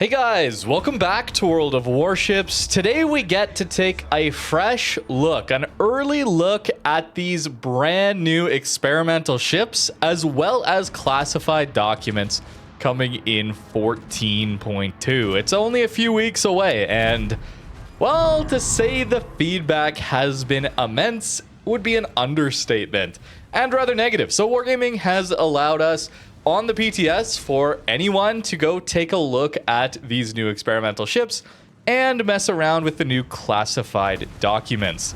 Hey guys, welcome back to World of Warships. Today we get to take a fresh look, an early look at these brand new experimental ships, as well as classified documents coming in 14.2. It's only a few weeks away, and, well, to say the feedback has been immense would be an understatement, and rather negative. So Wargaming has allowed us on the PTS for anyone to go take a look at these new experimental ships and mess around with the new classified documents.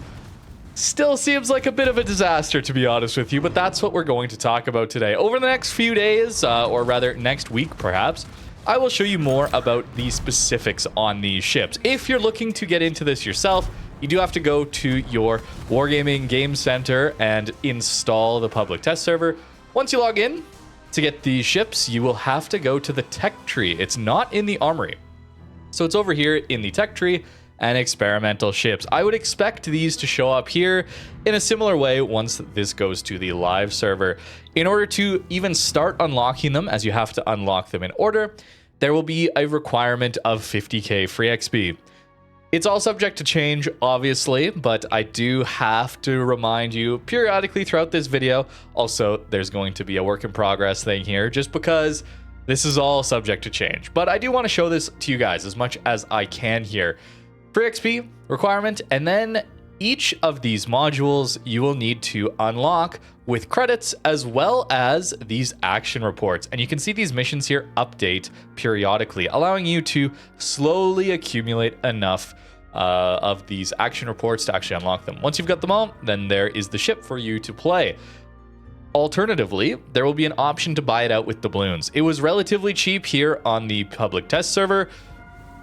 Still seems like a bit of a disaster, to be honest with you, but that's what we're going to talk about today. Over the next few days, or rather next week perhaps, I will show you more about the specifics on these ships. If you're looking to get into this yourself, you do have to go to your Wargaming Game Center and install the public test server. Once you log in, to get these ships, you will have to go to the tech tree. It's not in the armory. So it's over here in the tech tree and experimental ships. I would expect these to show up here in a similar way once this goes to the live server. In order to even start unlocking them, as you have to unlock them in order, there will be a requirement of 50k free XP. It's all subject to change, obviously, but I do have to remind you periodically throughout this video. Also, there's going to be a work in progress thing here, just because this is all subject to change. But I do want to show this to you guys as much as I can here. Free XP requirement, and then each of these modules you will need to unlock with credits, as well as these action reports. And you can see these missions here update periodically, allowing you to slowly accumulate enough of these action reports to actually unlock them. Once you've got them all, then there is the ship for you to play. Alternatively, there will be an option to buy it out with doubloons. It was relatively cheap here on the public test server.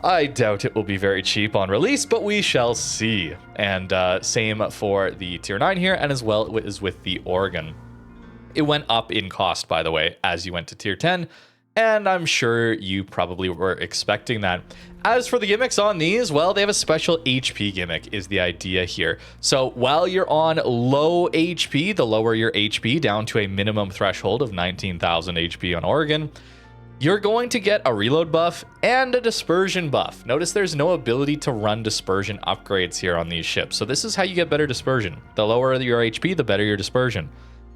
I doubt it will be very cheap on release, but we shall see. And same for the tier 9 here, and as well as with the Oregon. It went up in cost, by the way, as you went to tier 10, and I'm sure you probably were expecting that. As for the gimmicks on these, well, they have a special HP gimmick is the idea here. So while you're on low HP, the lower your HP down to a minimum threshold of 19,000 HP on Oregon, you're going to get a reload buff and a dispersion buff. Notice there's no ability to run dispersion upgrades here on these ships. So this is how you get better dispersion. The lower your HP, the better your dispersion.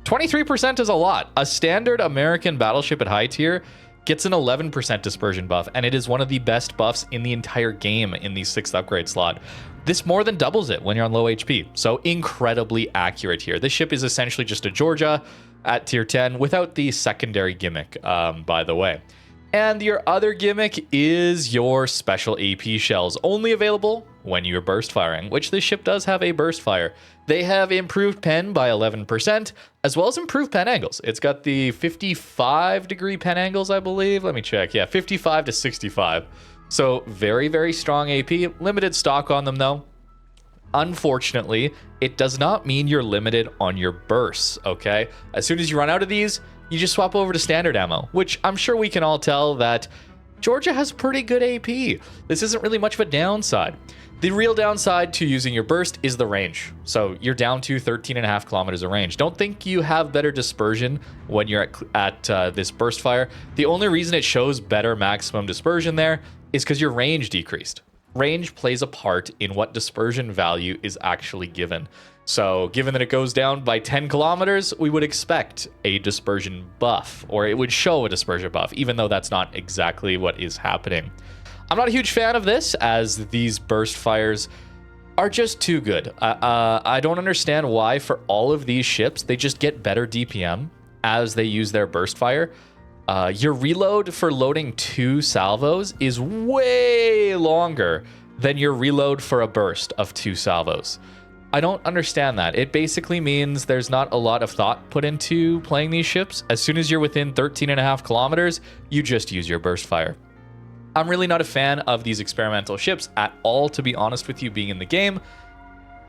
23% is a lot. A standard American battleship at high tier gets an 11% dispersion buff, and it is one of the best buffs in the entire game in the 6th upgrade slot. This more than doubles it when you're on low HP. So incredibly accurate here. This ship is essentially just a Georgia at tier 10 without the secondary gimmick, by the way. And your other gimmick is your special AP shells, only available when you're burst firing, which this ship does have a burst fire. They have improved pen by 11%, as well as improved pen angles. It's got the 55 degree pen angles, I believe. Let me check. Yeah, 55 to 65. So very, very strong AP. Limited stock on them, though. Unfortunately, it does not mean you're limited on your bursts, okay? As soon as you run out of these, you just swap over to standard ammo, which I'm sure we can all tell that Georgia has pretty good AP. This isn't really much of a downside. The real downside to using your burst is the range. So you're down to 13.5 kilometers of range. Don't think you have better dispersion when you're at this burst fire. The only reason it shows better maximum dispersion there is because your range decreased. Range plays a part in what dispersion value is actually given. So given that it goes down by 10 kilometers, we would expect a dispersion buff, or it would show a dispersion buff, even though that's not exactly what is happening. I'm not a huge fan of this, as these burst fires are just too good. I don't understand why for all of these ships, they just get better DPM as they use their burst fire. Your reload for loading 2 salvos is way longer than your reload for a burst of 2 salvos. I don't understand that. It basically means there's not a lot of thought put into playing these ships. As soon as you're within 13.5 kilometers, you just use your burst fire. I'm really not a fan of these experimental ships at all, to be honest with you, being in the game.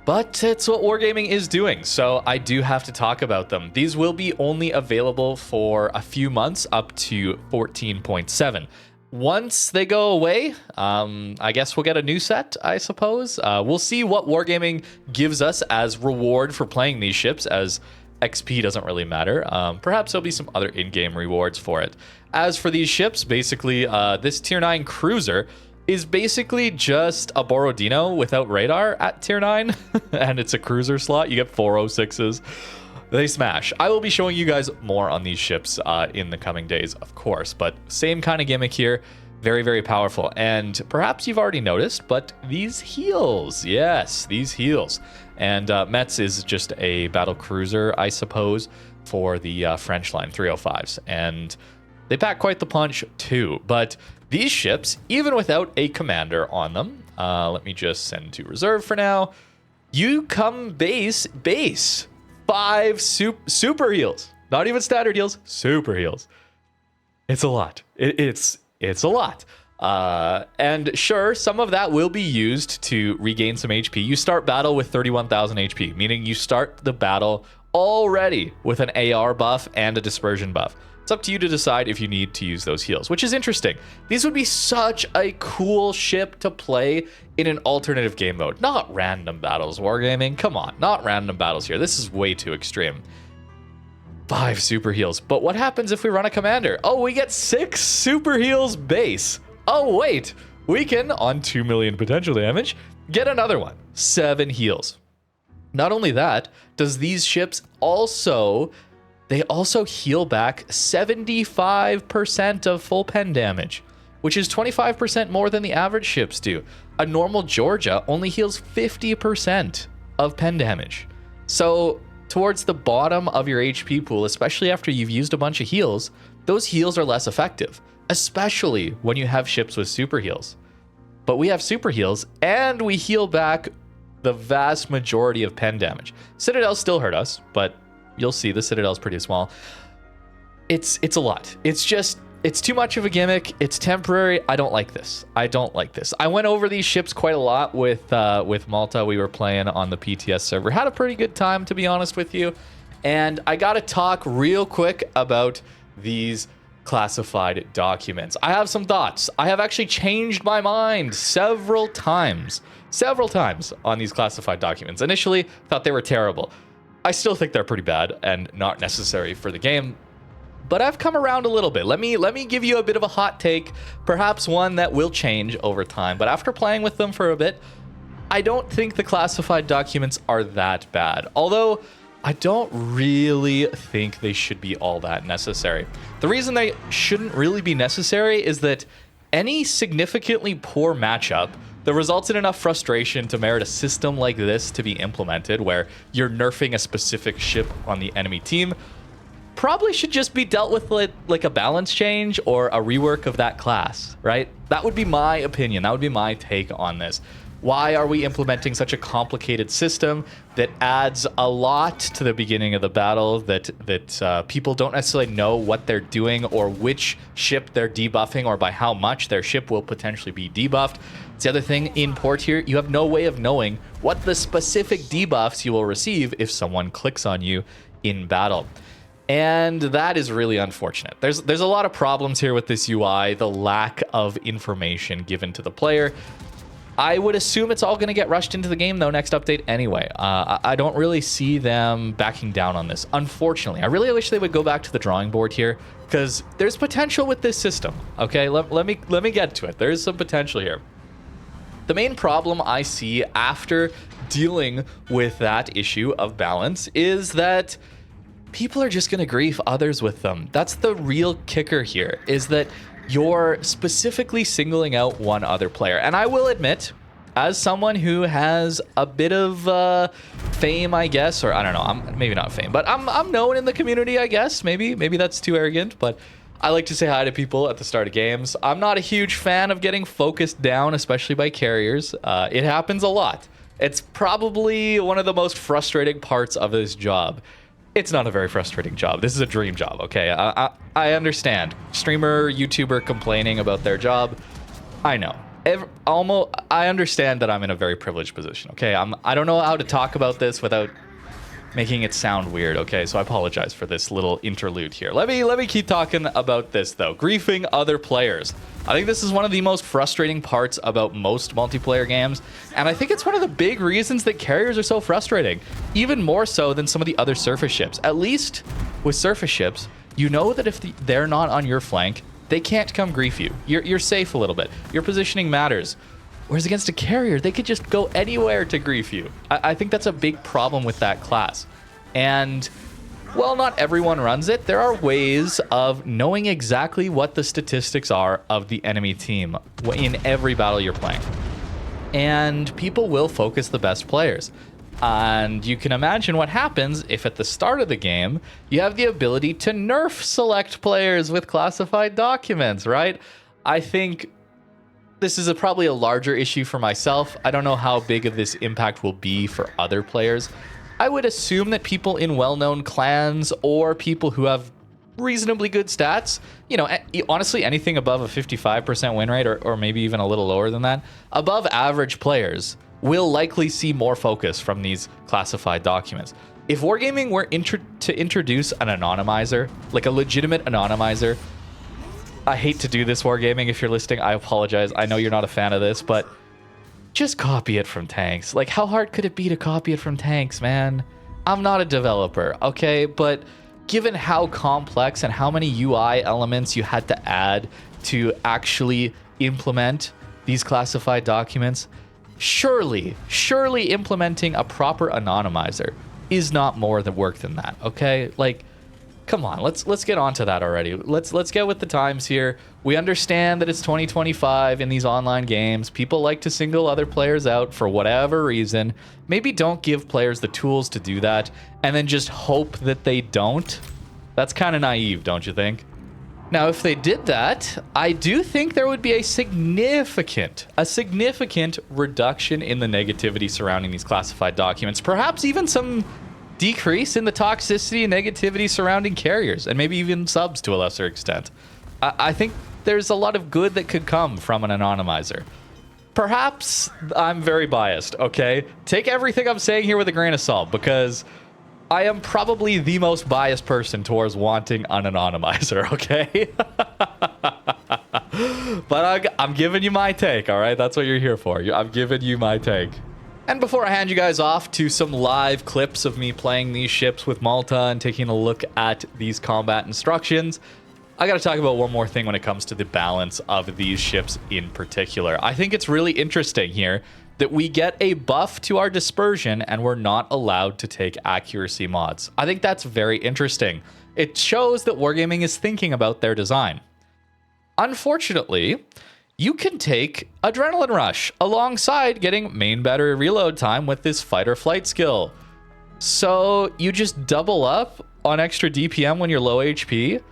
But it's what Wargaming is doing, so I do have to talk about them. These will be only available for a few months up to 14.7. Once they go away, I guess we'll get a new set, I suppose. We'll see what Wargaming gives us as reward for playing these ships, as XP doesn't really matter. Perhaps there'll be some other in-game rewards for it. As for these ships, basically, this tier 9 cruiser is basically just a Borodino without radar at tier 9, and it's a cruiser slot. You get 406s. They smash. I will be showing you guys more on these ships in the coming days, of course, but same kind of gimmick here. Very, very powerful. And perhaps you've already noticed, but these heals. Yes, these heals. And Metz is just a battle cruiser, I suppose, for the French line 305s. And they pack quite the punch too. But these ships, even without a commander on them, let me just send to reserve for now. You come base 5 super heals. Not even standard heals, super heals. It's a lot. It's a lot. And sure, some of that will be used to regain some HP. You start battle with 31,000 HP, meaning you start the battle already with an AR buff and a dispersion buff. It's up to you to decide if you need to use those heals, which is interesting. These would be such a cool ship to play in an alternative game mode. Not random battles, Wargaming. Come on, not random battles here. This is way too extreme. 5 super heals. But what happens if we run a commander? Oh, we get 6 super heals base. Oh, wait. We can, on 2 million potential damage, get another one. 7 heals. Not only that, does these ships also... They also heal back 75% of full pen damage, which is 25% more than the average ships do. A normal Georgia only heals 50% of pen damage. So towards the bottom of your HP pool, especially after you've used a bunch of heals, those heals are less effective, especially when you have ships with super heals. But we have super heals and we heal back the vast majority of pen damage. Citadels still hurt us, but you'll see the Citadel's pretty small. It's a lot. It's too much of a gimmick. It's temporary. I don't like this. I went over these ships quite a lot with Malta. We were playing on the PTS server. Had a pretty good time, to be honest with you. And I got to talk real quick about these classified documents. I have some thoughts. I have actually changed my mind several times on these classified documents. Initially, thought they were terrible. I still think they're pretty bad and not necessary for the game, but I've come around a little bit. Let me give you a bit of a hot take, perhaps one that will change over time. But after playing with them for a bit, I don't think the classified documents are that bad. Although I don't really think they should be all that necessary. The reason they shouldn't really be necessary is that any significantly poor matchup that results in enough frustration to merit a system like this to be implemented, where you're nerfing a specific ship on the enemy team, probably should just be dealt with like a balance change or a rework of that class, right? That would be my opinion. That would be my take on this. Why are we implementing such a complicated system that adds a lot to the beginning of the battle, that people don't necessarily know what they're doing or which ship they're debuffing or by how much their ship will potentially be debuffed? It's the other thing in port here, you have no way of knowing what the specific debuffs you will receive if someone clicks on you in battle. And that is really unfortunate. There's a lot of problems here with this UI, the lack of information given to the player. I would assume it's all going to get rushed into the game, though, next update anyway. I don't really see them backing down on this, unfortunately. I really wish they would go back to the drawing board here, because there's potential with this system, okay? Let me get to it. There's some potential here. The main problem I see after dealing with that issue of balance is that people are just going to grief others with them. That's the real kicker here, is that you're specifically singling out one other player. And I will admit, as someone who has a bit of fame, I guess, or I don't know, maybe not fame, but I'm known in the community, I guess. Maybe that's too arrogant, but I like to say hi to people at the start of games. I'm not a huge fan of getting focused down, especially by carriers. It happens a lot. It's probably one of the most frustrating parts of this job. It's not a very frustrating job. This is a dream job, okay? I understand. Streamer, YouTuber complaining about their job. I know. I understand that I'm in a very privileged position, okay? I don't know how to talk about this without making it sound weird. Okay, so I apologize for this little interlude here. Let me keep talking about this though. Griefing other players. I think this is one of the most frustrating parts about most multiplayer games, and I think it's one of the big reasons that carriers are so frustrating, even more so than some of the other surface ships. At least with surface ships, you know that if they're not on your flank, they can't come grief you. You're safe a little bit. Your positioning matters. Whereas against a carrier, they could just go anywhere to grief you. I think that's a big problem with that class. And while not everyone runs it, there are ways of knowing exactly what the statistics are of the enemy team in every battle you're playing. And people will focus the best players. And you can imagine what happens if at the start of the game, you have the ability to nerf select players with classified documents, right? I think this is probably a larger issue for myself. I don't know how big of this impact will be for other players. I would assume that people in well-known clans or people who have reasonably good stats, you know, honestly, anything above a 55% win rate or maybe even a little lower than that, above average players will likely see more focus from these classified documents. If Wargaming were to introduce an anonymizer, like a legitimate anonymizer, I hate to do this, Wargaming, if you're listening, I apologize. I know you're not a fan of this, but just copy it from tanks. Like, how hard could it be to copy it from tanks, man? I'm not a developer, okay? But given how complex and how many UI elements you had to add to actually implement these classified documents, surely implementing a proper anonymizer is not more than work than that, okay? Like, come on, let's get onto that already. Let's get with the times here. We understand that it's 2025 in these online games. People like to single other players out for whatever reason. Maybe don't give players the tools to do that and then just hope that they don't. That's kind of naive, don't you think? Now, if they did that, I do think there would be a significant reduction in the negativity surrounding these classified documents. Perhaps even some decrease in the toxicity and negativity surrounding carriers, and maybe even subs to a lesser extent. I think there's a lot of good that could come from an anonymizer. Perhaps I'm very biased, okay? Take everything I'm saying here with a grain of salt, because I am probably the most biased person towards wanting an anonymizer, okay? But I'm giving you my take, all right? That's what you're here for. I'm giving you my take. And before I hand you guys off to some live clips of me playing these ships with Malta and taking a look at these combat instructions, I gotta talk about one more thing when it comes to the balance of these ships in particular. I think it's really interesting here that we get a buff to our dispersion and we're not allowed to take accuracy mods. I think that's very interesting. It shows that Wargaming is thinking about their design. Unfortunately, you can take Adrenaline Rush alongside getting main battery reload time with this fight or flight skill. So you just double up on extra DPM when you're low HP.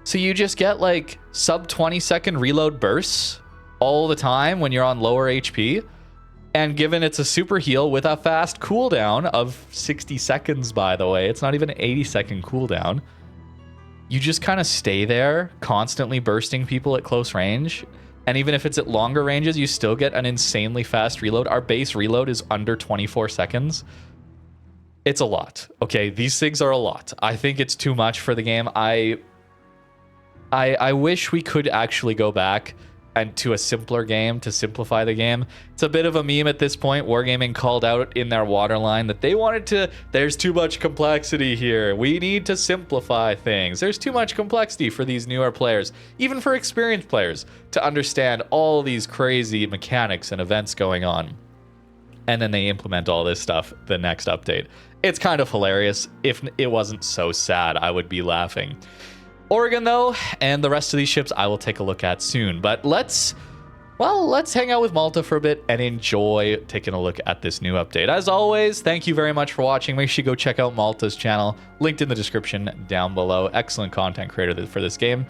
So you just get like sub 20-second reload bursts all the time when you're on lower HP. And given it's a super heal with a fast cooldown of 60 seconds, by the way, it's not even an 80-second cooldown. You just kind of stay there, constantly bursting people at close range. And even if it's at longer ranges, you still get an insanely fast reload. Our base reload is under 24 seconds. It's a lot. Okay, these things are a lot. I think it's too much for the game. I wish we could actually go back and to a simpler game to simplify the game. It's a bit of a meme at this point. Wargaming called out in their Waterline that they wanted to, there's too much complexity here. We need to simplify things. There's too much complexity for these newer players, even for experienced players, to understand all these crazy mechanics and events going on. And then they implement all this stuff the next update. It's kind of hilarious. If it wasn't so sad, I would be laughing. Oregon, though, and the rest of these ships I will take a look at soon. But let's hang out with Malta for a bit and enjoy taking a look at this new update. As always, thank you very much for watching. Make sure you go check out Malta's channel, linked in the description down below. Excellent content creator for this game.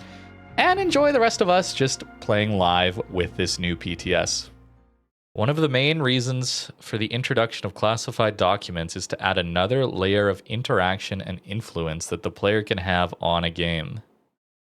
And enjoy the rest of us just playing live with this new PTS. One of the main reasons for the introduction of classified documents is to add another layer of interaction and influence that the player can have on a game.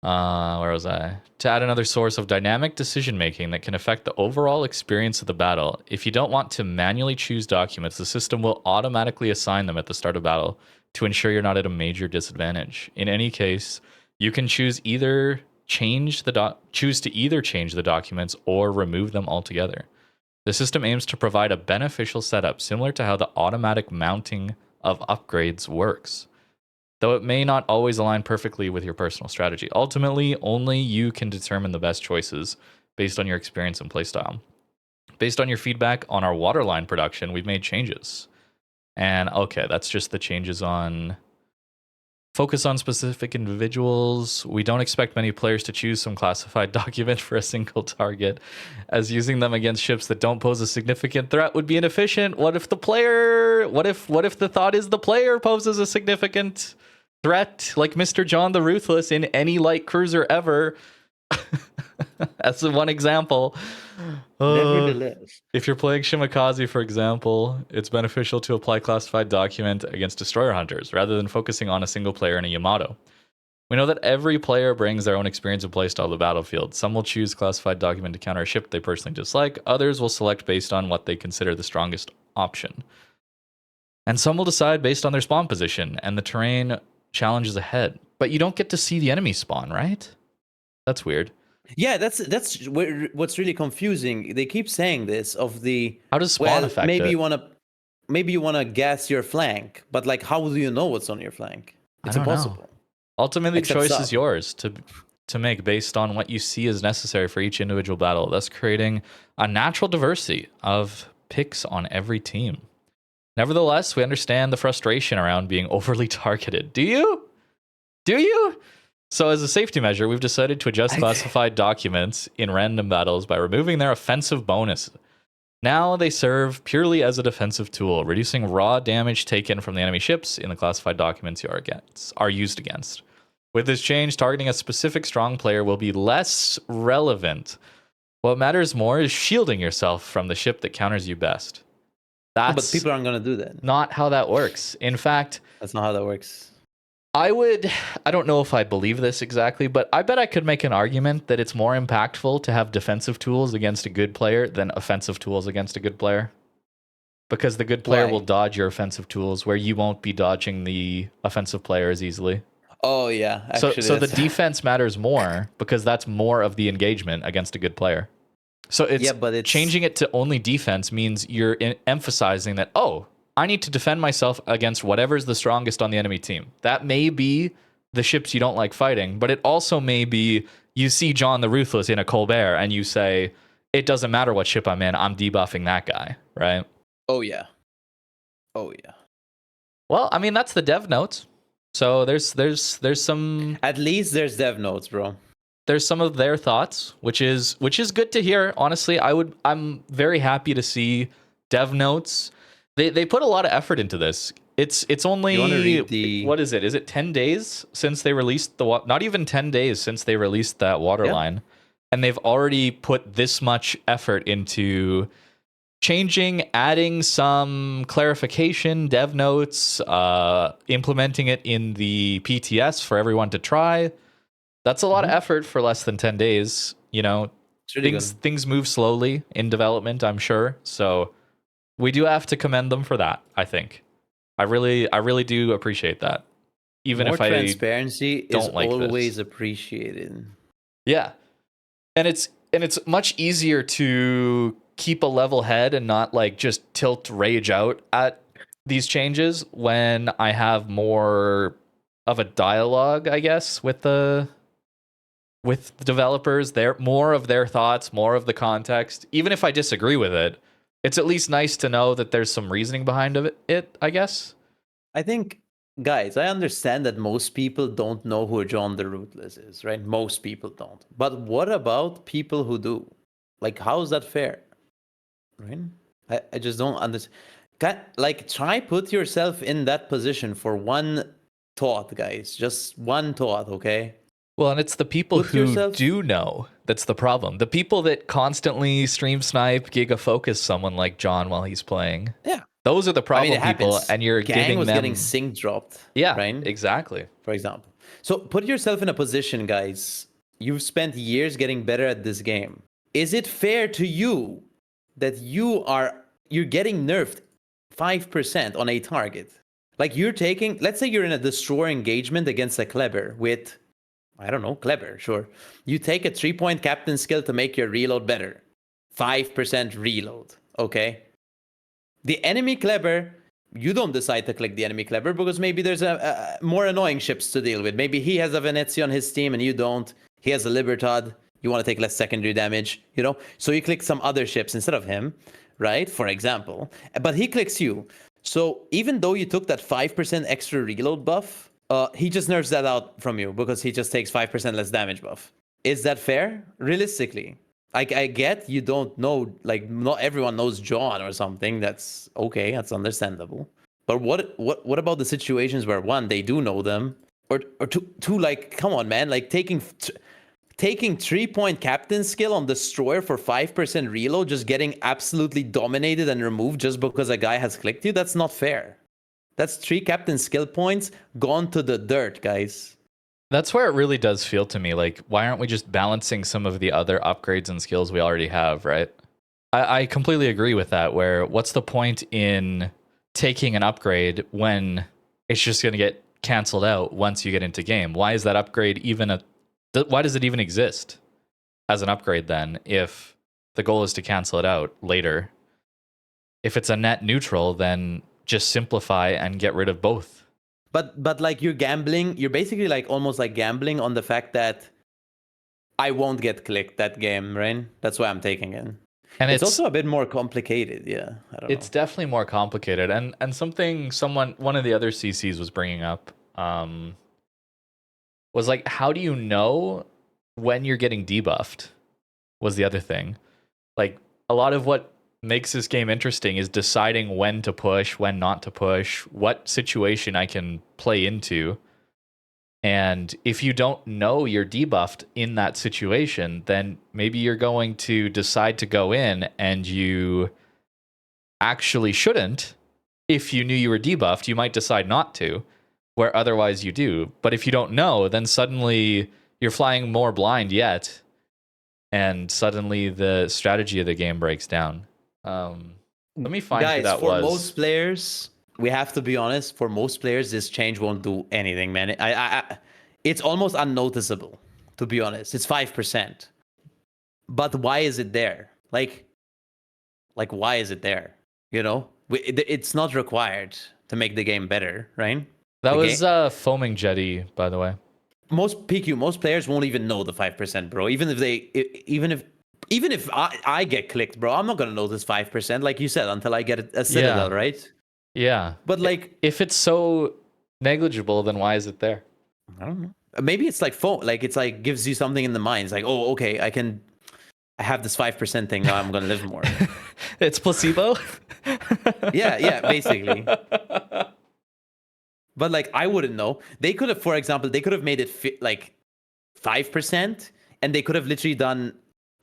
Where was I? To add another source of dynamic decision making that can affect the overall experience of the battle. If you don't want to manually choose documents, the system will automatically assign them at the start of battle to ensure you're not at a major disadvantage. In any case, you can choose to either change the documents or remove them altogether. The system aims to provide a beneficial setup similar to how the automatic mounting of upgrades works, though it may not always align perfectly with your personal strategy. Ultimately, only you can determine the best choices based on your experience and playstyle. Based on your feedback on our Waterline production, we've made changes. And okay, that's just the changes on focus on specific individuals. We don't expect many players to choose some classified document for a single target, as using them against ships that don't pose a significant threat would be inefficient. What if the thought is the player poses a significant threat, like Mr. John the Ruthless in any light cruiser ever? That's one example. Nevertheless, if you're playing Shimakaze, for example, it's beneficial to apply classified document against destroyer hunters rather than focusing on a single player in a Yamato. We know that every player brings their own experience and playstyle to the battlefield. Some will choose classified document to counter a ship they personally dislike. Others will select based on what they consider the strongest option. And some will decide based on their spawn position and the terrain challenges ahead. But you don't get to see the enemy spawn, right? That's weird. yeah, that's what's really confusing. They keep saying this of the how does spawn affect maybe it? Maybe you wanna gas your flank, but like, how do you know what's on your flank? It's impossible. Ultimately, the choice is yours to make based on what you see as necessary for each individual battle, thus creating a natural diversity of picks on every team. Nevertheless, we understand the frustration around being overly targeted. Do you? Do you? So as a safety measure, we've decided to adjust classified documents in random battles by removing their offensive bonus. Now they serve purely as a defensive tool, reducing raw damage taken from the enemy ships in the classified documents you are used against. With this change, targeting a specific strong player will be less relevant. What matters more is shielding yourself from the ship that counters you best. But people aren't going to do that. Not how that works. In fact, that's not how that works. I don't know if I believe this exactly, but I bet I could make an argument that it's more impactful to have defensive tools against a good player than offensive tools against a good player. Because the good player will dodge your offensive tools where you won't be dodging the offensive player as easily. Oh, yeah. Actually, so the defense matters more because that's more of the engagement against a good player. So it's changing it to only defense means you're emphasizing that, oh, I need to defend myself against whatever's the strongest on the enemy team. That may be the ships you don't like fighting, but it also may be you see John the Ruthless in a Colbert and you say, it doesn't matter what ship I'm in, I'm debuffing that guy, right? Oh, yeah. Oh, yeah. Well, I mean, that's the dev notes. So there's some... At least there's dev notes, bro. There's some of their thoughts, which is good to hear. Honestly, I'm very happy to see dev notes. They put a lot of effort into this. It's only what is it? Is it 10 days since they released not even 10 days since they released that Waterline, and they've already put this much effort into changing, adding some clarification, dev notes, implementing it in the PTS for everyone to try. That's a lot of effort for less than 10 days. You know, things move slowly in development, I'm sure. So we do have to commend them for that, I think. I really do appreciate that. Even more if I transparency is always appreciated. Yeah. And it's much easier to keep a level head and not like just tilt rage out at these changes when I have more of a dialogue, I guess, with the developers. More of their thoughts, more of the context. Even if I disagree with it, it's at least nice to know that there's some reasoning behind it, I guess. I think, guys, I understand that most people don't know who John the Ruthless is, right? Most people don't. But what about people who do? Like, how is that fair? Right? I just don't understand. Like, try put yourself in that position for one thought, guys. Just one thought, okay? Well, and it's the people who do know that's the problem. The people that constantly stream snipe, giga focus someone like John while he's playing. Yeah. Those are the problem people, and you're Gang giving was them... getting sync dropped. Yeah, right? Exactly. For example. So put yourself in a position, guys. You've spent years getting better at this game. Is it fair to you that you're getting nerfed 5% on a target? Like you're taking, let's say you're in a destroyer engagement against a Kleber with, I don't know, Kleber, sure. You take a 3-point captain skill to make your reload better. 5% reload, okay? The enemy Kleber, you don't decide to click the enemy Kleber because maybe there's a more annoying ships to deal with. Maybe he has a Venezia on his team and you don't. He has a Libertad. You want to take less secondary damage, you know? So you click some other ships instead of him, right? For example. But he clicks you. So even though you took that 5% extra reload buff, he just nerfs that out from you because he just takes 5% less damage buff. Is that fair? Realistically. I get you don't know, like not everyone knows John or something. That's okay. That's understandable. But what about the situations where one, they do know them, or two, like, come on, man, like taking 3-point captain skill on destroyer for 5% reload, just getting absolutely dominated and removed just because a guy has clicked you. That's not fair. That's 3 captain skill points gone to the dirt, guys. That's where it really does feel to me like, why aren't we just balancing some of the other upgrades and skills we already have, right? I completely agree with that, where what's the point in taking an upgrade when it's just going to get canceled out once you get into game? Why is that upgrade even why does it even exist as an upgrade then if the goal is to cancel it out later? If it's a net neutral, then just simplify and get rid of both. But like you're gambling, you're basically like almost like gambling on the fact that I won't get clicked that game, right? That's why I'm taking it. And it's also a bit more complicated, yeah. I don't know. It's definitely more complicated. And one of the other CCs was bringing up was like, how do you know when you're getting debuffed? Was the other thing. Like a lot of what makes this game interesting is deciding when to push, when not to push, what situation I can play into. And if you don't know you're debuffed in that situation, then maybe you're going to decide to go in and you actually shouldn't. If you knew you were debuffed, you might decide not to, where otherwise you do. But if you don't know, then suddenly you're flying more blind yet, and suddenly the strategy of the game breaks down. Let me find who that was. For most players, we have to be honest, for most players, this change won't do anything, man. It's almost unnoticeable, to be honest. It's 5%. But why is it there? Like why is it there? You know? It's not required to make the game better, right? That was Foaming Jetty, by the way. Most players won't even know the 5%, bro. Even if I get clicked, bro, I'm not gonna notice 5%, like you said, until I get a Citadel, right? Yeah. But like, if it's so negligible, then why is it there? I don't know. Maybe it's like phone, like it's like gives you something in the mind. It's like, oh, okay, I have this 5% thing now. I'm gonna live more. It's placebo. yeah, basically. But like, I wouldn't know. They could have, for example, made it like 5%, and they could have literally done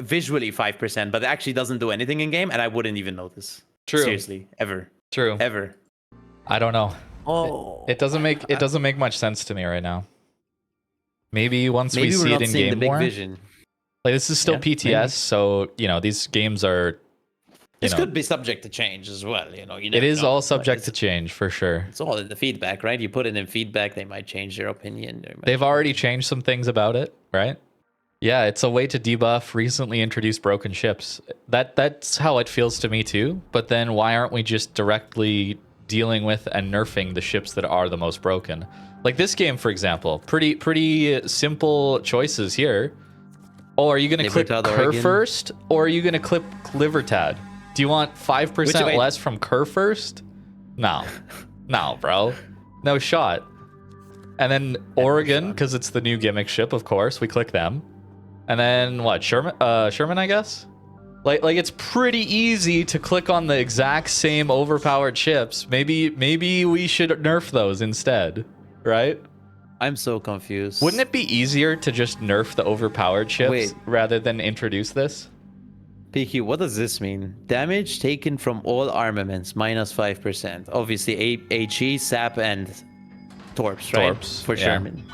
visually 5%, but it actually doesn't do anything in game, and I wouldn't even notice. True. Seriously, ever. True. Ever. I don't know. Oh, it doesn't make much sense to me right now. Maybe once we see it in game the big more. Vision. Like this is still PTS, maybe. So these games are. This could be subject to change as well. It is all subject to change for sure. It's all in the feedback, right? You put it in feedback, they might change their opinion. They've already changed some things about it, right? Yeah, it's a way to debuff recently introduced broken ships. That's how it feels to me too. But then why aren't we just directly dealing with and nerfing the ships that are the most broken? Like this game, for example, pretty simple choices here. Oh, are you going to click Kerr first, or are you going to click Libertad? Do you want 5% less from Kerr first? No, bro, no shot. And then Oregon, because it's the new Gimmick ship, of course, we click them. And then what? Sherman, I guess. Like it's pretty easy to click on the exact same overpowered ships. Maybe we should nerf those instead, right? I'm so confused. Wouldn't it be easier to just nerf the overpowered ships rather than introduce this? PQ, what does this mean? Damage taken from all armaments minus 5%. Obviously, HE, SAP, and Torps, right? Torps, for Sherman.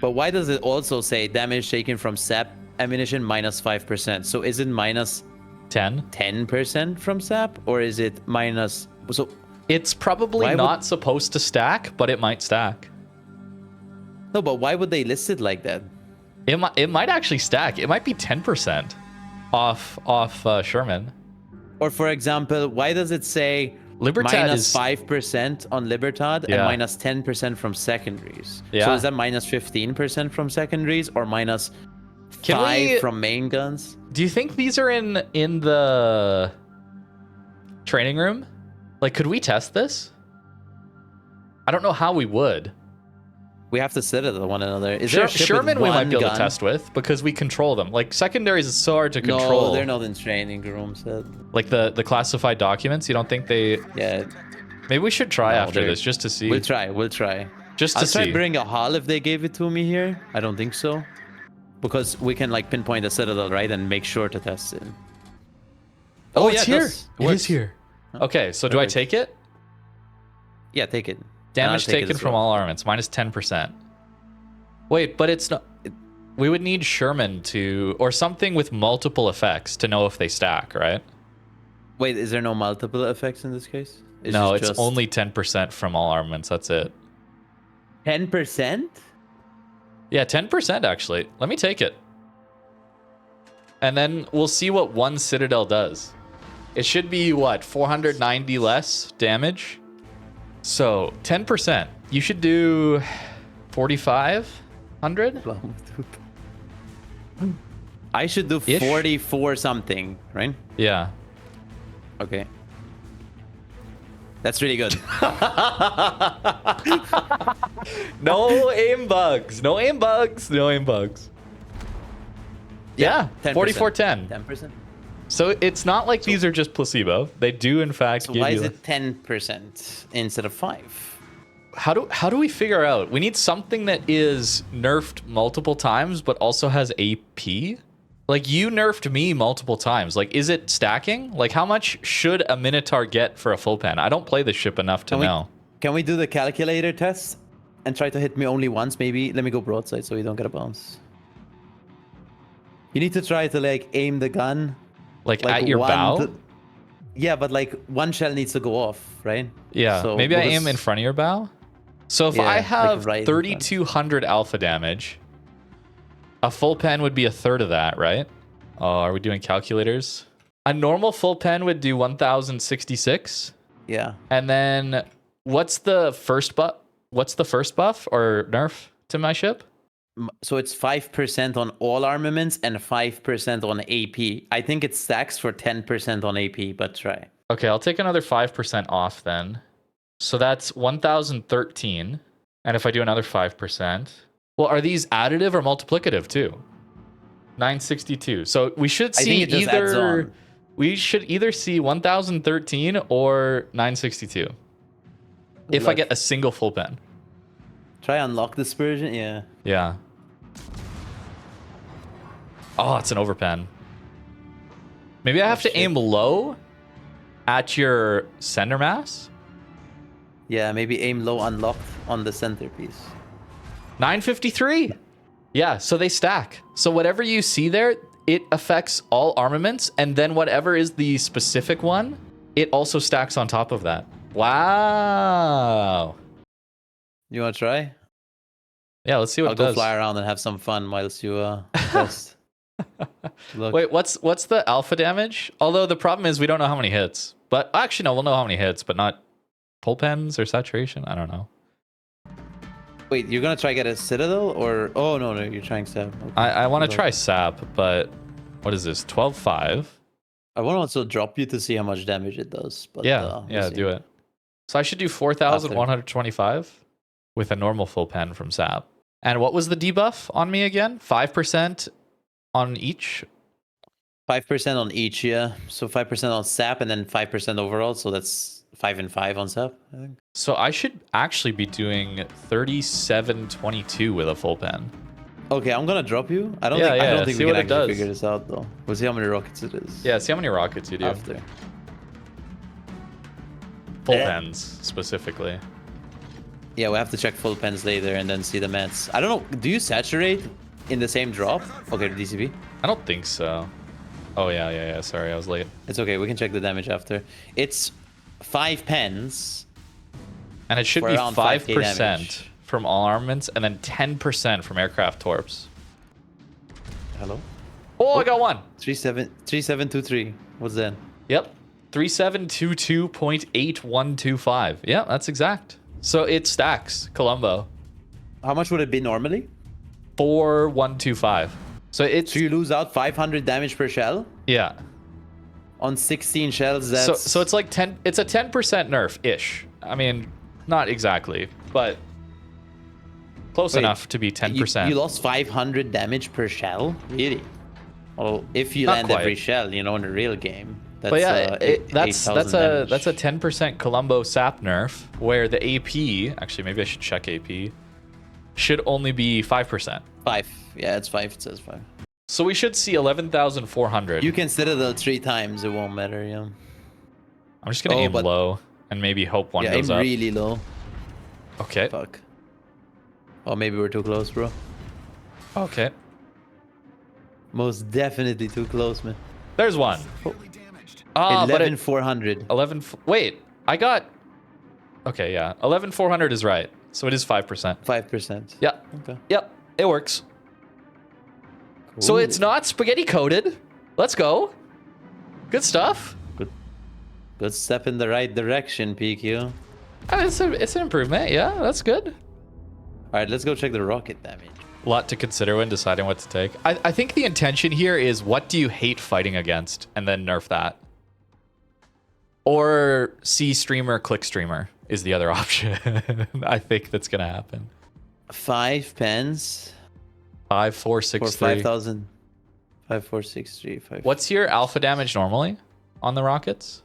But why does it also say damage taken from sap ammunition minus 5%? So is it minus 10% from sap, or is it minus? So It's probably not supposed to stack, but it might stack. No, but why would they list it like that? It might actually stack. It might be 10% off Sherman. Or for example, why does it say Libertad minus is 5% on Libertad and minus 10% from secondaries? Yeah. So is that minus 15% from secondaries or minus 5 from main guns? Do you think these are in the training room? Like, could we test this? I don't know how we would. We have to sit at one another. Is there a ship Sherman with we might be able gun? to test with because we control them. Like, secondaries is so hard to control. No, they're not in training rooms. Like the classified documents, you don't think they... Yeah. Maybe we should try after this just to see. We'll try. Just to I'll see. try bring a hull if they gave it to me here. I don't think so. Because we can like pinpoint the citadel, right? And make sure to test it. Oh, it's here. It is here. Okay, so do I take it? Yeah, take it. Damage taken from all armaments, minus 10%. Wait, but it's not... We would need Sherman to... Or something with multiple effects to know if they stack, right? Wait, is there no multiple effects in this case? No, it's only 10% from all armaments. That's it. 10%? Yeah, 10% actually. Let me take it. And then we'll see what one Citadel does. It should be, what, 490 less damage? So, 10%. You should do 4,500? I should do 44 something, right? Yeah. Okay. That's really good. No aim bugs. No aim bugs. No aim bugs. Yeah, 4410. 10%. So it's not like these are just placebo. They do in fact give you... why is it 10% instead of 5? How do we figure out? We need something that is nerfed multiple times but also has AP? Like, you nerfed me multiple times. Like, is it stacking? Like, how much should a Minotaur get for a full pen? I don't play this ship enough to know. Can we do the calculator test and try to hit me only once, maybe? Let me go broadside so you don't get a bounce. You need to try to, like, aim the gun. Like at your bow? Yeah, but, like, one shell needs to go off, right? Yeah, so maybe I aim in front of your bow? So if I have like 3,200 alpha damage... A full pen would be a third of that, right? Oh, are we doing calculators? A normal full pen would do 1,066. Yeah. And then what's the first buff? What's the first buff or nerf to my ship? So it's 5% on all armaments and 5% on AP. I think it stacks for 10% on AP, but try. Okay, I'll take another 5% off then. So that's 1,013. And if I do another 5%... Well, are these additive or multiplicative too? 962. So we should see either... We should either see 1013 or 962. If I get a single full pen. Try unlock dispersion, yeah. Yeah. Oh, it's an overpen. Maybe I have to aim low at your center mass? Yeah, maybe aim low unlocked on the centerpiece. 953. Yeah, so they stack. So whatever you see there, it affects all armaments, and then whatever is the specific one, it also stacks on top of that. Wow. You want to try? Yeah, let's see what it does. I'll go fly around and have some fun whilst you test. Look. Wait, what's the alpha damage? Although the problem is we don't know how many hits. But actually, no, we'll know how many hits, but not pull pens or saturation. I don't know. Wait, you're gonna try get a citadel or... Oh, no, you're trying sap. Okay. I want to try sap, but what is this? 12.5. I want to also drop you to see how much damage it does. But, yeah, we'll do it. So I should do 4,125 with a normal full pen from sap. And what was the debuff on me again? 5% on each? 5% on each, yeah. So 5% on sap and then 5% overall. So that's 5 and 5 on sap, I think. So I should actually be doing 3722 with a full pen. Okay, I'm gonna drop you. I don't think we can actually figure this out though. We'll see how many rockets it is. Yeah, see how many rockets you do. After. Full pens specifically. Yeah, we have to check full pens later and then see the Metz. I don't know. Do you saturate in the same drop? Okay, the DCB. I don't think so. Oh, yeah. Sorry, I was late. It's okay. We can check the damage after. It's 5 pens. And it should for be around 5K 5% damage. from all armaments and then 10% from aircraft torps. Hello? Oh, I got one. 3723. What's that? Yep. 3722.8125. Yeah, that's exact. So it stacks Colombo. How much would it be normally? 4125. So it's So you lose out 500 damage per shell? yeah. On 16 shells, that's... So it's like 10, it's a 10% nerf-ish. I mean, not exactly, but close Wait, enough to be 10%. You lost 500 damage per shell? Really? Well, if you Not land quite. every shell, you know, in a real game, that's But yeah, that's 8,000 a damage. 10% Colombo sap nerf where the AP, actually maybe I should check AP, should only be 5%. 5. Yeah, it's 5. It says 5. So we should see 11,400. You can Citadel 3 times. It won't matter, yeah. I'm just gonna aim low and maybe hope one Yeah, goes aim up. really low. Okay. Fuck. Oh, maybe we're too close, bro. Okay. Most definitely too close, man. There's one. Ah, but 11,400. 11. Wait, I got. Okay, yeah. 11,400 is right. So it is 5%. 5%. Yeah. Okay. Yep. It works. So Cool. it's not spaghetti coated. Let's go. Good stuff. Good step in the right direction, PQ. It's an improvement. Yeah, that's good. All right, let's go check the rocket damage. A lot to consider when deciding what to take. I think the intention here is what do you hate fighting against and then nerf that. Or see streamer, click streamer is the other option. I think that's going to happen. 5 pens 5, 4, for 6, 3. 5,000. 5, 4, 6, 3, 5. What's your alpha damage normally on the rockets?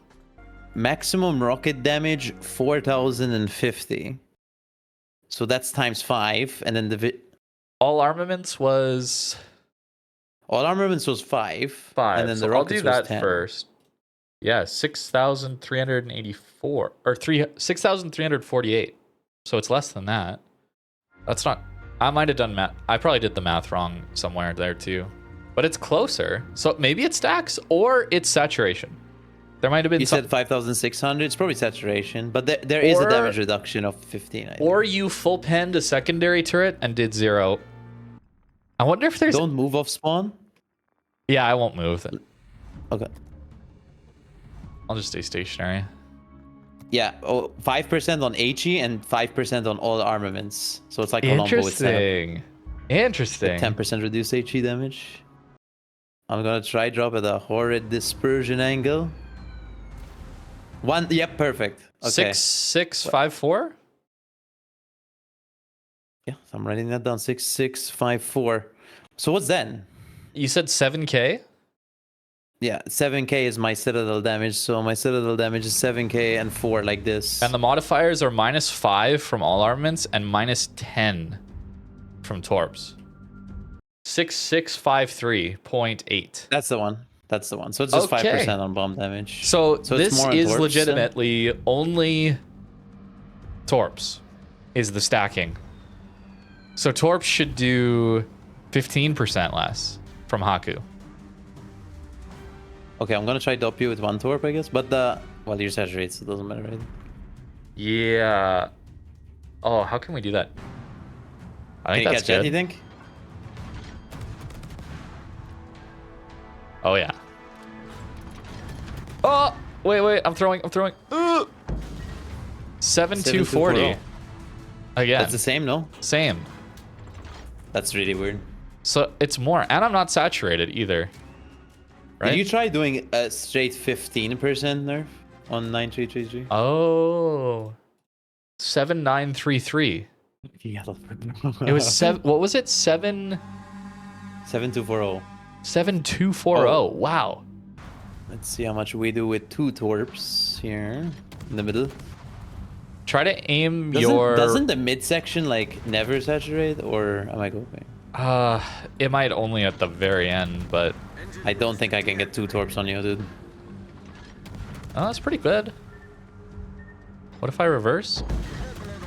Maximum rocket damage 4,050. So that's times 5, and then the All armaments was all armaments was 5. 5. And then So the I'll rockets do that was 10. first. Yeah, 6,384 or 6,348. So it's less than that. That's not. I might have done math. I probably did the math wrong somewhere there too, but it's closer. So maybe it stacks or it's saturation. There might have been You some, said 5,600. It's probably saturation, but there is a Or- damage reduction of 15. I think. or you full penned a secondary turret and did 0. I wonder if there's. Don't move off spawn. Yeah, I won't move. Okay. I'll just stay stationary. Yeah, 5% on HE and 5% on all armaments. So it's like Colombo with 10%. Interesting. 10% reduced HE damage. I'm gonna try drop at a horrid dispersion angle. Yep, perfect. Okay. 6,654. Yeah, so I'm writing that down. 6,654. So what's then? You said 7K. Yeah, 7K is my Citadel damage. So my Citadel damage is 7K and 4 like this. And the modifiers are -5 from all armaments and -10 from torps. 6,653.8. That's the one. That's the one. So it's just Okay. 5% on bomb damage. So it's this more on is torps, legitimately only torps is the stacking. So torps should do 15% less from Haku. Okay, I'm gonna try dop you with 1 torp, I guess. But well, you're saturated, so it doesn't matter, right? Yeah. Oh, how can we do that? I Can think you that's catch that, good. you think? Oh yeah. Oh wait! I'm throwing. 7,240. Again. That's the same, no? Same. That's really weird. So it's more, and I'm not saturated either. Right? Did you try doing a straight 15% nerf on 9333? Oh. 7,933. Yeah. It was 7. What was it? 7240. 7,240. Oh. Wow. Let's see how much we do with 2 torps here in the middle. Try to aim Doesn't the midsection like never saturate, or am I going? It might only at the very end, but I don't think I can get 2 torps on you, dude. oh, that's pretty good. What if I reverse?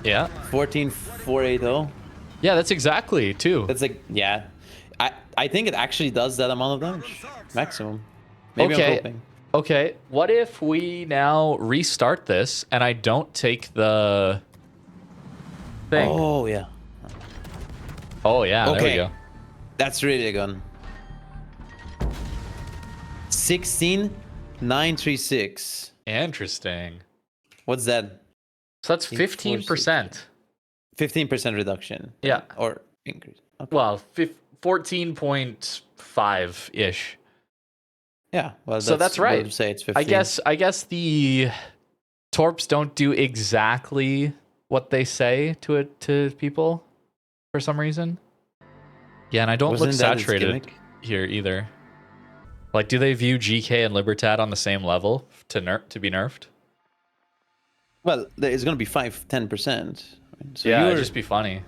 Yeah. 14,480. Yeah, that's exactly, too. That's like, yeah. I think it actually does that amount of damage. Maximum. Maybe I'm Okay. hoping. Okay, what if we now restart this and I don't take the thing? Oh, yeah. Oh, yeah, there we Okay. go. That's really good. 16,936. Interesting. What's that? So that's 15%. 15% reduction. Yeah. Or increase. Okay. Well, 14.5-ish. Yeah. Well, So that's right. Say it's 15. I guess the torps don't do exactly what they say to people for some reason. Yeah, and I don't look Wasn't that its saturated gimmick? here either. Like, do they view GK and Libertad on the same level to be nerfed? Well, it's going to be 5-10%. So Yeah, you're, it'd just be funny.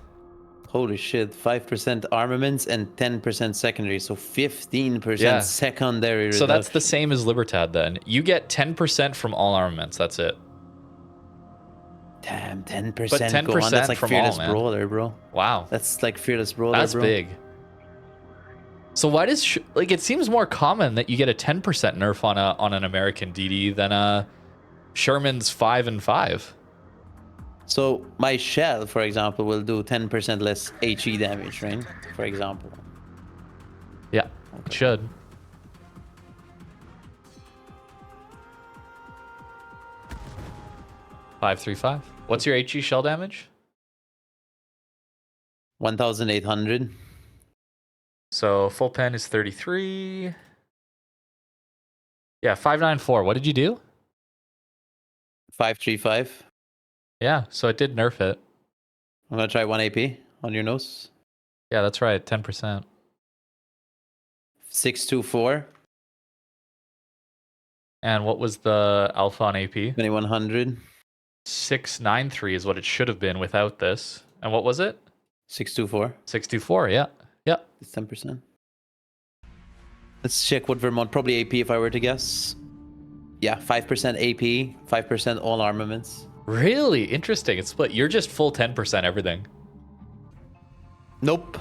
holy shit, 5% armaments and 10% secondary. So 15% Yeah. secondary reduction. So that's the same as Libertad then. You get 10% from all armaments. That's it. Damn, 10%. But 10% That's like from Fearless all, man. Brawler, bro. Wow. That's like Fearless Brawler, That's bro. big. So why does like it seems more common that you get a 10% nerf on an American DD than a Sherman's 5 and 5? So my shell, for example, will do 10% less HE damage, right? For example. Yeah, it should. $535. What's your HE shell damage? 1,800. So full pen is 33. Yeah, 594. What did you do? 535. Yeah, so it did nerf it. I'm gonna try 1 AP on your nose. Yeah, that's right. 10%. 624. And what was the alpha on AP? 2,100. 693 is what it should have been without this. And what was it? 624. 624. Yeah. Yeah. It's 10%. Let's check what Vermont. Probably AP if I were to guess. Yeah, 5% AP, 5% all armaments. Really interesting. It's split. You're just full 10% everything. Nope.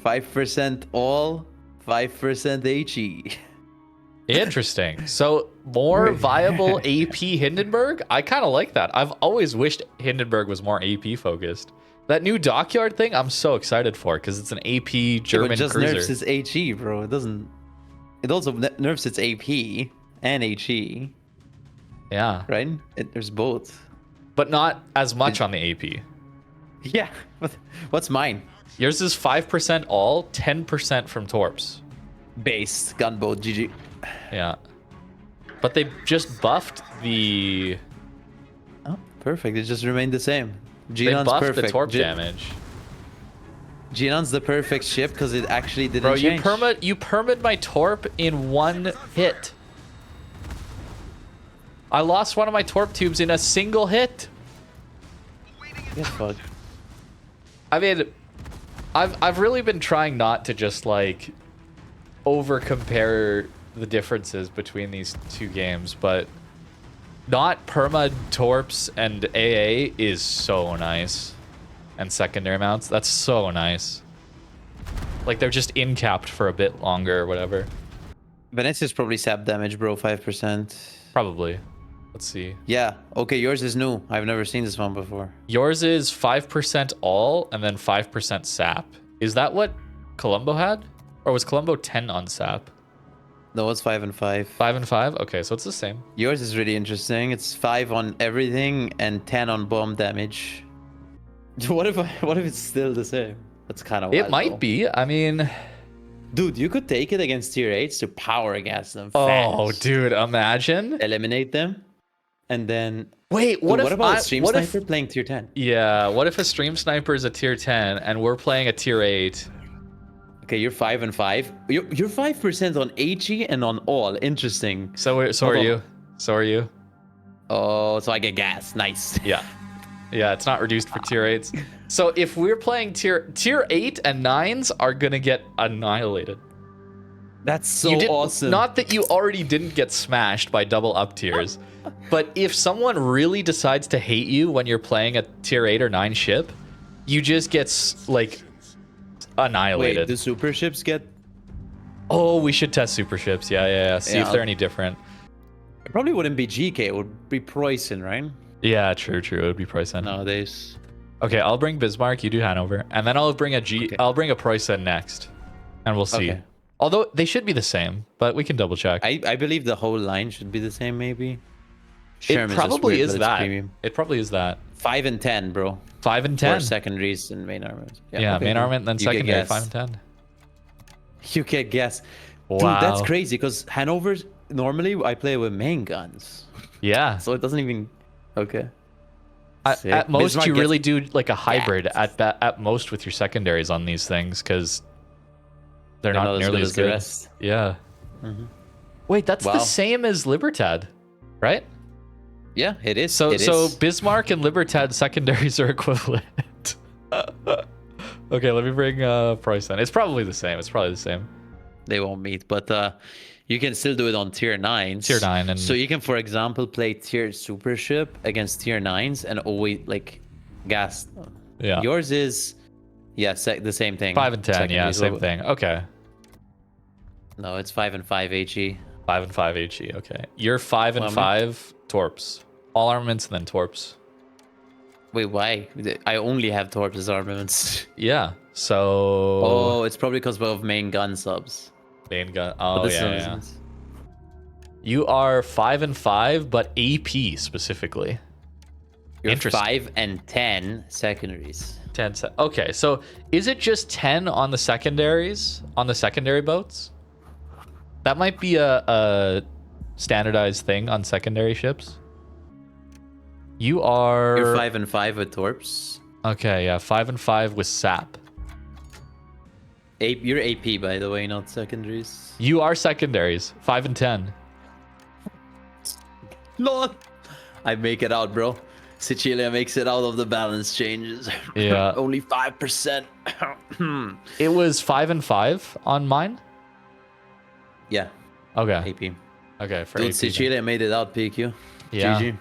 5% all, 5% HE. Interesting. So more viable AP Hindenburg? I kind of like that. I've always wished Hindenburg was more AP focused. That new dockyard thing, I'm so excited for because it's an AP German It just cruiser. nerfs its HE, bro. It doesn't. It also nerfs its AP and HE, Yeah. right? There's both. But not as much on the AP. Yeah. What's mine? Yours is 5% all, 10% from torps. Base gunboat GG. Yeah. But they just buffed the... Oh, perfect. It just remained the same. They Genon's buffed perfect. the torp damage. Genon's the perfect ship because it actually didn't Bro, change. you perma'd my torp in one hit. I lost one of my torp tubes in a single hit. Get fucked. I mean, I've really been trying not to just like over compare the differences between these two games, but not perma torps and AA is so nice. And secondary mounts, that's so nice. Like they're just in capped for a bit longer or whatever. Venezia's probably sap damage, bro. 5%. Probably. Let's see. Yeah. Okay, yours is new. I've never seen this one before. Yours is 5% all and then 5% sap. Is that what Colombo had? Or was Colombo 10 on sap? No, it's 5 and 5. 5 and 5? Okay, so it's the same. Yours is really interesting. It's 5 on everything and 10 on bomb damage. What if it's still the same? That's kind of wild. It might be. I mean... Dude, you could take it against tier 8s to power gas them Oh, fast. dude, imagine. Eliminate them. And then... Wait, what about if Stream what Sniper if, playing tier 10? Yeah, what if a Stream Sniper is a tier 10 and we're playing a tier 8? Okay, you're 5 and 5. You're 5% on HE and on all. Interesting. So are Hold on. you. So are you. Oh, so I get gas. Nice. Yeah. Yeah, it's not reduced for tier 8s. So if we're playing tier 8 and 9s are going to get annihilated. That's so You did, awesome. Not that you already didn't get smashed by double up tiers, but if someone really decides to hate you when you're playing a tier 8 or 9 ship, you just get like annihilated. Wait, do super ships get? Oh, we should test super ships. Yeah. See if they're any different. It probably wouldn't be GK. It would be Preußen, right? Yeah, true. It would be Preußen. Nowadays. Okay, I'll bring Bismarck. You do Hanover, and then I'll bring a I'll bring a Preußen next, and we'll see. Okay. Although they should be the same, but we can double check. I believe the whole line should be the same, maybe. It probably is that. It probably is that. 5 and 10, bro. 5 and 10. For secondaries and main armament. Yeah, okay, main armament, then you secondary. 5 and 10. You can guess. Wow. Dude, that's crazy because Hanover's normally I play with main guns. Yeah. So it doesn't even. Okay. At most, Bismarck you gets really do like a hybrid at most with your secondaries on these things because they're not nearly as good. The rest. Yeah. Wait, that's the same as Libertad, right? Yeah, it is. So Bismarck and Libertad secondaries are equivalent. Okay, let me bring Preußen. It's probably the same. They won't meet, but you can still do it on tier 9s. Tier 9 and so you can, for example, play tier super ship against tier 9s and always like gas. Yeah. Yours is the same thing. 5 and 10, yeah, same thing. Okay. No, it's 5 and 5 HE. 5 and 5 HE. Okay. You're 5 and 5 torps. All armaments and then torps. Wait, why? I only have torps as armaments. Yeah. So. Oh, it's probably because of main gun subs. Main gun. Oh yeah. You are 5 and 5, but AP specifically. You're 5 and 10 secondaries. 10. Okay, so is it just 10 on the secondaries on the secondary boats? That might be a standardized thing on secondary ships. You are. You're 5 and 5 with torps. Okay, yeah, 5 and 5 with sap. You're AP, by the way, not secondaries. You are secondaries. 5 and 10. Lord, I make it out, bro. Sicilia makes it out of the balance changes. Yeah. Only 5%. It was 5 and 5 on mine. Yeah. Okay. AP. Okay. For Dude, AP, Sicilia made it out, PQ. Yeah. GG.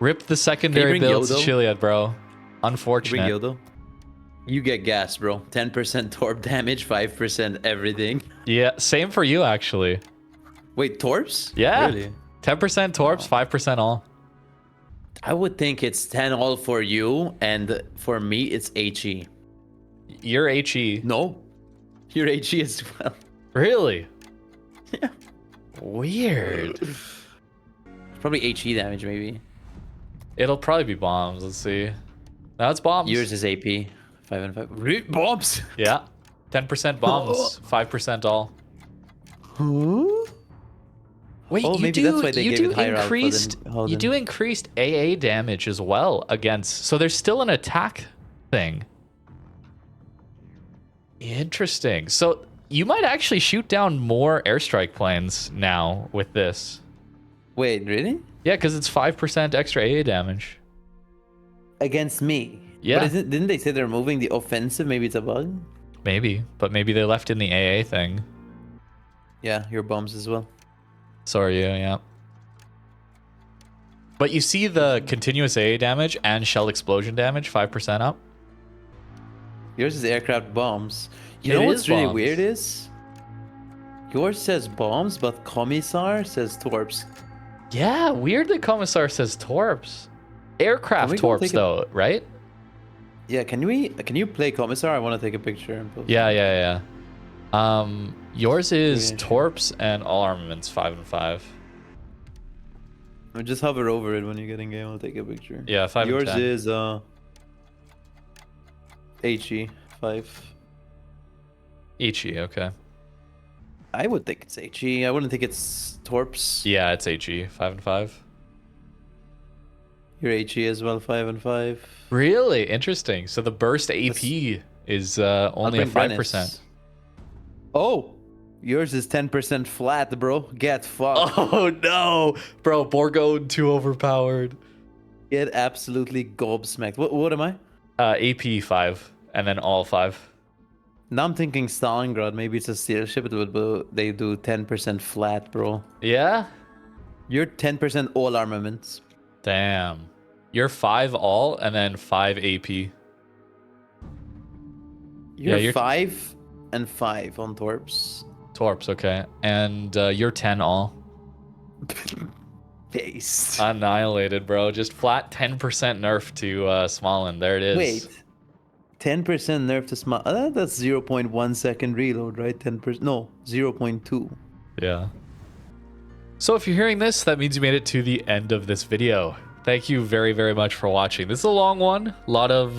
Rip the secondary build, Yodo? Sicilia, bro. Unfortunate. Bring Yodo. You get gas, bro. 10% torp damage, 5% everything. Yeah, same for you, actually. Wait, torps? Yeah. Really? 10% torps, 5% all. I would think it's 10 all for you, and for me, it's HE. You're HE. No. You're HE as well. Really? Yeah. Weird. Probably HE damage, maybe. It'll probably be bombs. Let's see. No, it's bombs. Yours is AP. 5 and 5. Bombs? Yeah. 10% bombs, 5% all. Huh? Wait, Oh, maybe that's why they gave it higher output you do increased AA damage as well against. So there's still an attack thing. Interesting. So you might actually shoot down more airstrike planes now with this. Wait, really? Yeah, because it's 5% extra AA damage. Against me? Yeah. But didn't they say they're moving the offensive? Maybe it's a bug? Maybe, but maybe they left in the AA thing. Yeah, your bombs as well. So are you, yeah. But you see the continuous AA damage and shell explosion damage 5% up? Yours is aircraft bombs. You It know is what's really bombs. weird is? Yours says bombs, but Commissar says torps. Yeah, weird that Commissar says torps. Aircraft Can we go torps take though, right? Yeah, can you play Commissar? I want to take a picture and post. Yeah. Yours is Yeah. torps and all armaments 5 and 5. Just hover over it when you get in game. I'll take a picture. Yeah, 5 Yours and 10. is HE 5. HE, okay. I would think it's HE. I wouldn't think it's torps. Yeah, it's HE 5 and 5. Your HE as well, 5 and 5. Really interesting. So the burst AP is only a 5%. Oh, yours is 10% flat, bro. Get fucked. Oh no, bro! Borgo too overpowered. Get absolutely gobsmacked. What am I? AP 5 and then all 5. Now I'm thinking Stalingrad. Maybe it's a steel ship. They do 10% flat, bro. Yeah? You're 10% all armaments. Damn. You're 5 all and then 5 AP. You're 5 and 5 on Torps. Torps, okay. And you're 10 all. Paste. Annihilated, bro. Just flat 10% nerf to Smolensk. There it is. Wait. 10% nerf to small. That's 0.1 second reload, right? 10%. No, 0.2. Yeah. So if you're hearing this, that means you made it to the end of this video. Thank you very, very much for watching. This is a long one. A lot of,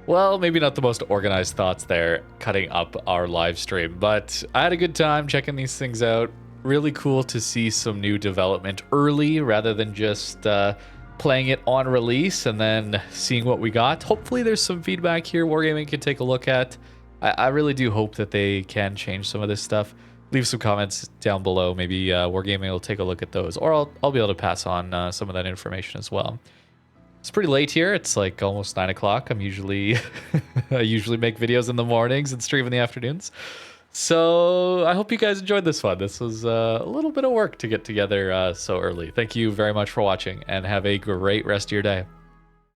well, maybe not the most organized thoughts there, cutting up our live stream. But I had a good time checking these things out. Really cool to see some new development early rather than just playing it on release and then seeing what we got. Hopefully there's some feedback here Wargaming can take a look at. I really do hope that they can change some of this stuff. Leave some comments down below. Maybe Wargaming will take a look at those, or I'll be able to pass on some of that information as well. It's pretty late here. It's like almost 9 o'clock. I usually make videos in the mornings and stream in the afternoons. So I hope you guys enjoyed this one. This was a little bit of work to get together so early. Thank you very much for watching and have a great rest of your day.